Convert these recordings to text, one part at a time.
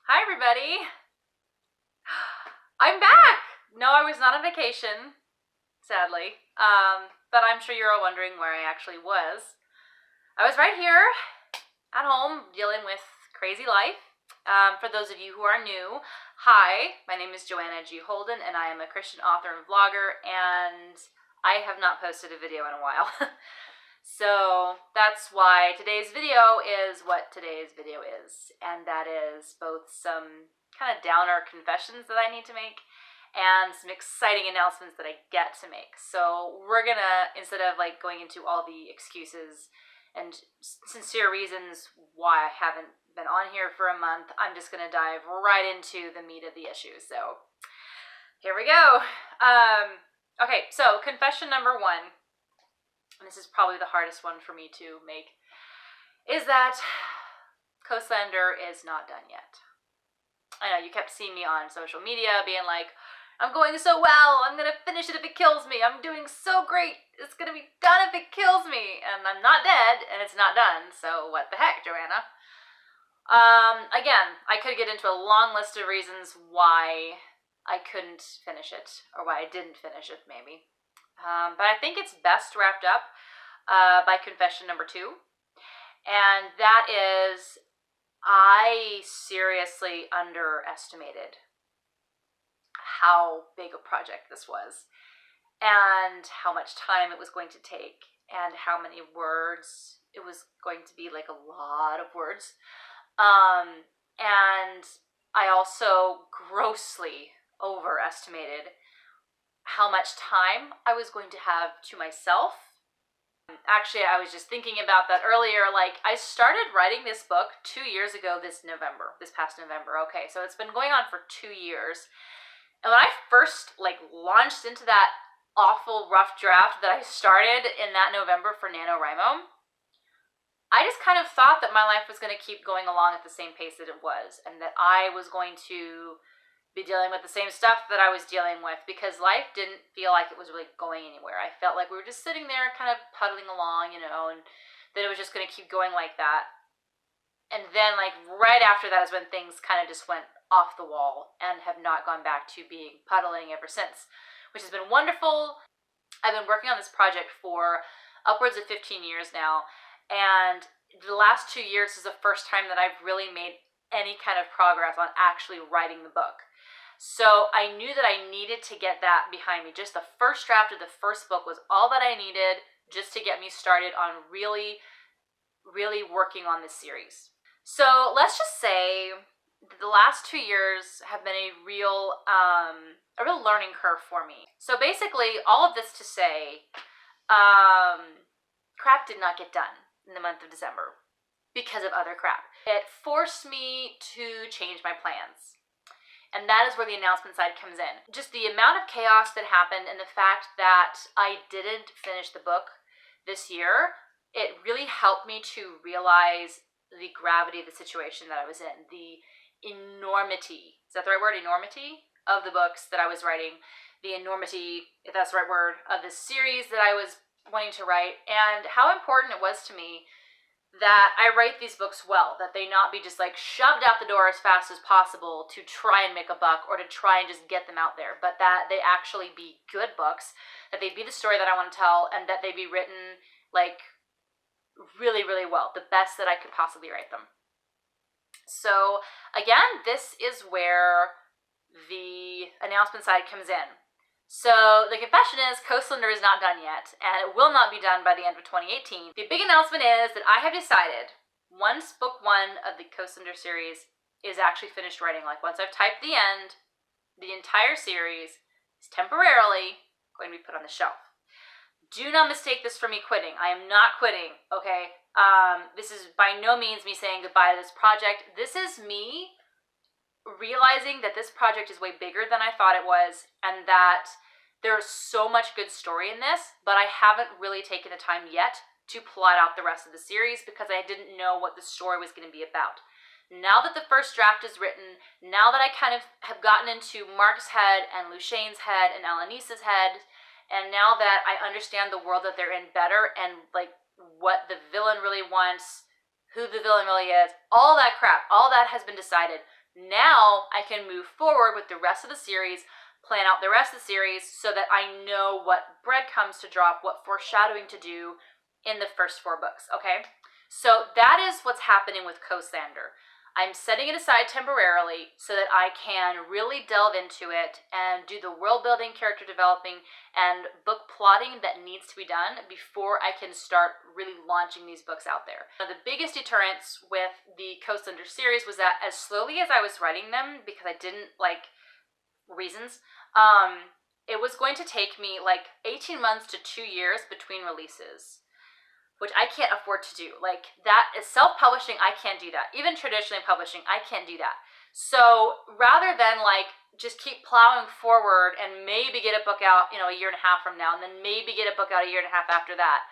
Hi, everybody. I'm back. No, I was not on vacation, sadly. But I'm sure you're all wondering where I actually was. I was right here at home dealing with crazy life. For those of you who are new, hi, my name is Joanna G. Holden, and I am a Christian author and vlogger, and I have not posted a video in a while. So that's why today's video is what today's video is, and that is both some kind of downer confessions that I need to make and some exciting announcements that I get to make. So we're gonna, instead of like going into all the excuses and sincere reasons why I haven't been on here for a month, I'm just gonna dive right into the meat of the issue. So here we go. Okay, so confession number one, and this is probably the hardest one for me to make, is that Coastlander is not done yet. I know you kept seeing me on social media being like, I'm going so well, I'm gonna finish it if it kills me, I'm doing so great, it's gonna be done if it kills me, and I'm not dead, and it's not done, so what the heck, Joanna? Again, I could get into a long list of reasons why I couldn't finish it, or why I didn't finish it, maybe. But I think it's best wrapped up by confession number 2. And that is, I seriously underestimated how big a project this was, and how much time it was going to take, and how many words it was going to be, like a lot of words. And I also grossly overestimated how much time I was going to have to myself. Actually, I was just thinking about that earlier. Like, I started writing this book 2 years ago this past November. Okay, so it's been going on for 2 years. And when I first, launched into that awful rough draft that I started in that November for NaNoWriMo, I just kind of thought that my life was going to keep going along at the same pace that it was, and that I was going to be dealing with the same stuff that I was dealing with, because life didn't feel like it was really going anywhere. I felt like we were just sitting there kind of puddling along, and that it was just going to keep going like that. And then right after that is when things kind of just went off the wall and have not gone back to being puddling ever since, which has been wonderful. I've been working on this project for upwards of 15 years now, and the last 2 years is the first time that I've really made any kind of progress on actually writing the book. So I knew that I needed to get that behind me. Just the first draft of the first book was all that I needed just to get me started on really, really working on this series. So let's just say the last 2 years have been a real learning curve for me. So basically, all of this to say, crap did not get done in the month of December because of other crap. It forced me to change my plans. And that is where the announcement side comes in. Just the amount of chaos that happened, and the fact that I didn't finish the book this year, it really helped me to realize the gravity of the situation that I was in. The enormity, is that the right word? Enormity of the books that I was writing. The enormity, if that's the right word, of the series that I was wanting to write. And how important it was to me that I write these books well, that they not be just shoved out the door as fast as possible to try and make a buck, or to try and just get them out there, but that they actually be good books, that they be the story that I want to tell, and that they be written really, really well, the best that I could possibly write them. So again, this is where the announcement side comes in. So the confession is, Coastlander is not done yet, and it will not be done by the end of 2018. The big announcement is that I have decided, once book 1 of the Coastlander series is actually finished writing, once I've typed the end, the entire series is temporarily going to be put on the shelf. Do not mistake this for me quitting. I am not quitting, okay? This is by no means me saying goodbye to this project. This is me realizing that this project is way bigger than I thought it was, and that there's so much good story in this, but I haven't really taken the time yet to plot out the rest of the series, because I didn't know what the story was going to be about. Now that the first draft is written, now that I kind of have gotten into Mark's head and Lushane's head and Alanisa's head, and now that I understand the world that they're in better, and what the villain really wants, who the villain really is, all that crap, all that has been decided. Now I can move forward with the rest of the series, plan out the rest of the series so that I know what breadcrumbs to drop, what foreshadowing to do in the first 4 books, okay? So that is what's happening with Coastlander. I'm setting it aside temporarily so that I can really delve into it and do the world building, character developing, and book plotting that needs to be done before I can start really launching these books out there. Now, the biggest deterrence with the Coastlander series was that as slowly as I was writing them, because I didn't like reasons, it was going to take me like 18 months to 2 years between releases, which I can't afford to do. Like, that is self-publishing, I can't do that. Even traditionally publishing, I can't do that. So rather than like just keep plowing forward and maybe get a book out, a year and a half from now, and then maybe get a book out a year and a half after that,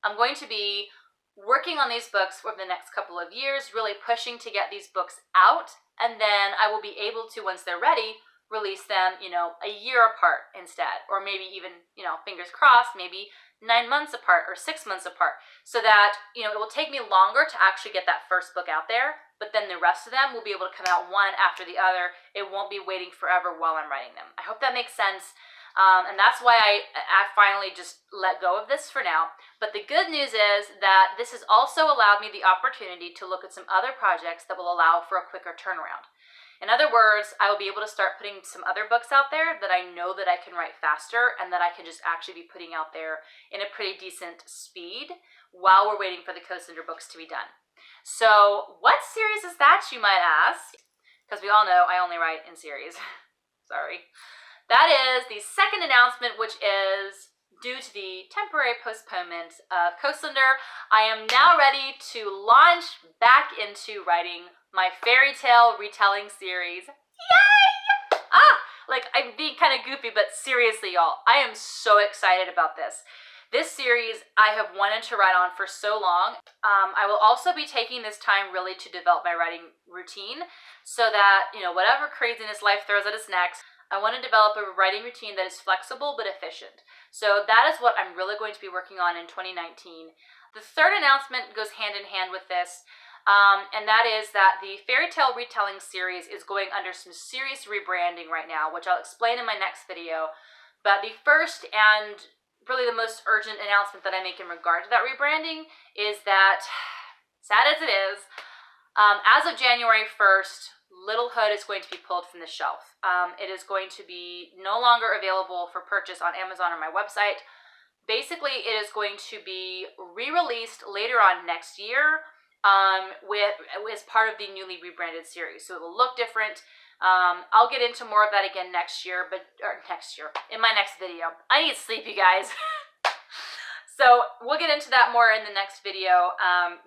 I'm going to be working on these books over the next couple of years, really pushing to get these books out, and then I will be able to, once they're ready, release them, a year apart instead, or maybe even, fingers crossed, maybe 9 months apart or 6 months apart, so that, it will take me longer to actually get that first book out there, but then the rest of them will be able to come out one after the other. It won't be waiting forever while I'm writing them. I hope that makes sense. And that's why I finally just let go of this for now. But the good news is that this has also allowed me the opportunity to look at some other projects that will allow for a quicker turnaround. In other words, I will be able to start putting some other books out there that I know that I can write faster and that I can just actually be putting out there in a pretty decent speed while we're waiting for the Coastlander books to be done. So what series is that, you might ask? Because we all know I only write in series. Sorry. That is the second announcement, which is due to the temporary postponement of Coastlander. I am now ready to launch back into writing my fairy tale retelling series. Yay! Like, I'm being kind of goofy, but seriously, y'all, I am so excited about this. This series I have wanted to write on for so long. I will also be taking this time really to develop my writing routine so that, whatever craziness life throws at us next, I want to develop a writing routine that is flexible but efficient. So that is what I'm really going to be working on in 2019. The third announcement goes hand in hand with this. And that is that the fairy tale retelling series is going under some serious rebranding right now, which I'll explain in my next video. But the first and really the most urgent announcement that I make in regard to that rebranding is that, sad as it is, as of January 1st, Little Hood is going to be pulled from the shelf. It is going to be no longer available for purchase on Amazon or my website. Basically, it is going to be re-released later on next year, as part of the newly rebranded series. So it will look different. I'll get into more of that again next year, in my next video. I need sleep, you guys. So we'll get into that more in the next video.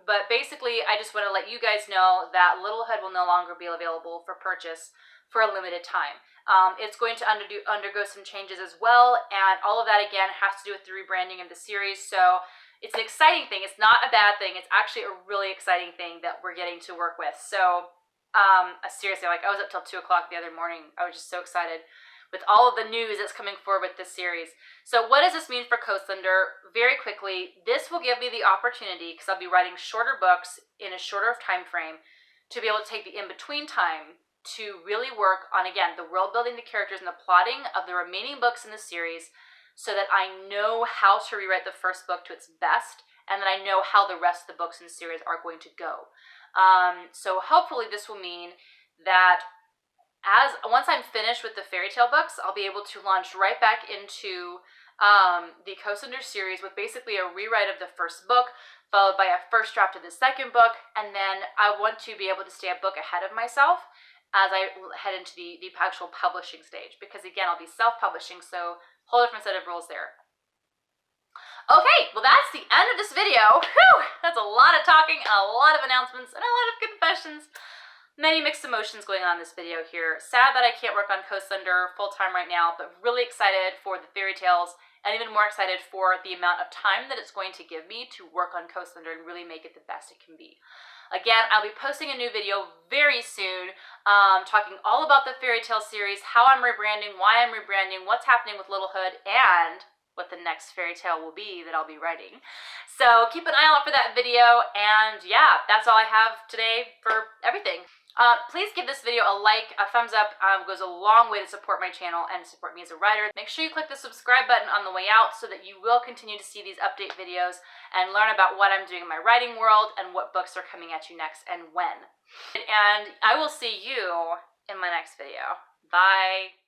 But basically, I just want to let you guys know that Little Hood will no longer be available for purchase for a limited time. It's going to undergo some changes as well, and all of that, again, has to do with the rebranding of the series. So it's an exciting thing. It's not a bad thing. It's actually a really exciting thing that we're getting to work with. So seriously, like, I was up till 2 o'clock the other morning. I was just so excited with all of the news that's coming forward with this series. So what does this mean for Coastlander? Very quickly, this will give me the opportunity, because I'll be writing shorter books in a shorter time frame, to be able to take the in-between time to really work on, again, the world building, the characters, and the plotting of the remaining books in the series, so that I know how to rewrite the first book to its best, and that I know how the rest of the books in the series are going to go. So hopefully this will mean that once I'm finished with the fairy tale books, I'll be able to launch right back into the Coastlander series with basically a rewrite of the first book, followed by a first draft of the second book, and then I want to be able to stay a book ahead of myself as I head into the actual publishing stage, because again, I'll be self-publishing, so whole different set of rules there. Okay, well, that's the end of this video. Whew, that's a lot of talking and a lot of announcements and a lot of confessions. Many mixed emotions going on in this video here. Sad that I can't work on Coastlander full-time right now, but really excited for the fairy tales, and even more excited for the amount of time that it's going to give me to work on Coastlander and really make it the best it can be. Again, I'll be posting a new video very soon, talking all about the fairy tale series, how I'm rebranding, why I'm rebranding, what's happening with Little Hood, and what the next fairy tale will be that I'll be writing. So keep an eye out for that video, and yeah, that's all I have today for everything. Please give this video a like, a thumbs up, goes a long way to support my channel and support me as a writer. Make sure you click the subscribe button on the way out so that you will continue to see these update videos and learn about what I'm doing in my writing world and what books are coming at you next and when. And I will see you in my next video. Bye!